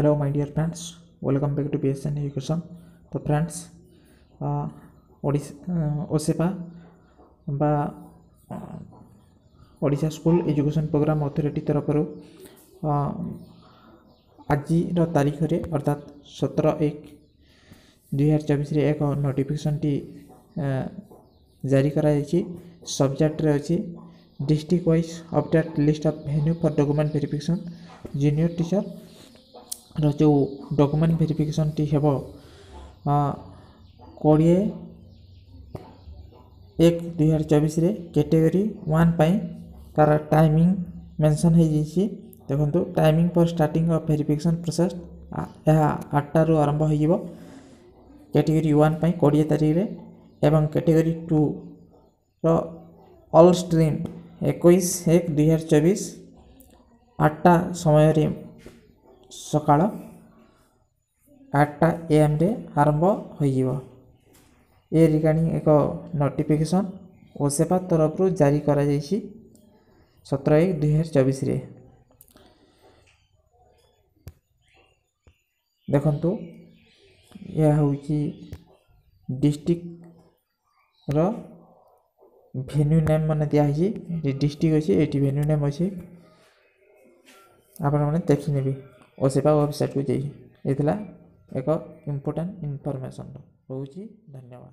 Hello my dear friends, welcome back to BSN Education. तो friends OSEPA बा Odisha school education programme authority तरफ आज तारीख रे अर्थात 17/1/2024 एक नोटिफिकेशन टी जारी करा सब्जेक्ट रे अछि district wise update list of venue for document verification junior teacher जो डॉक्यूमेंट वेरिफिकेशन टी हेबो 20/1/2024 रे कैटेगरी 1 पई तार टाइमिंग मेंशन है जिसी देखंतु timing for starting of verification process यह 8 रु आरंभ हो जिवो कैटेगरी 1 पई 20 तारिख रे एवं कैटेगरी 2 रो ऑल स्ट्रीम 21/1/2024 8टा समय रे सकाळ 8टा AM रे आरंभ हो जिवो ए रिगार्डिंग एक नोटिफिकेशन ओसेपा तरफ रु जारी करा जायछि 17/1/2024 रे देखंतु यह होछि डिस्ट्रिक्ट रो वेन्यू नेम माने दिया है डिस्ट्रिक्ट अछि एटी वेन्यू नेम अछि आपण माने देखि नेबी ओसेपा वेबसाइट को जाई एतला एक इम्पोर्टेंट इन्फॉर्मेशन रहउछि। धन्यवाद।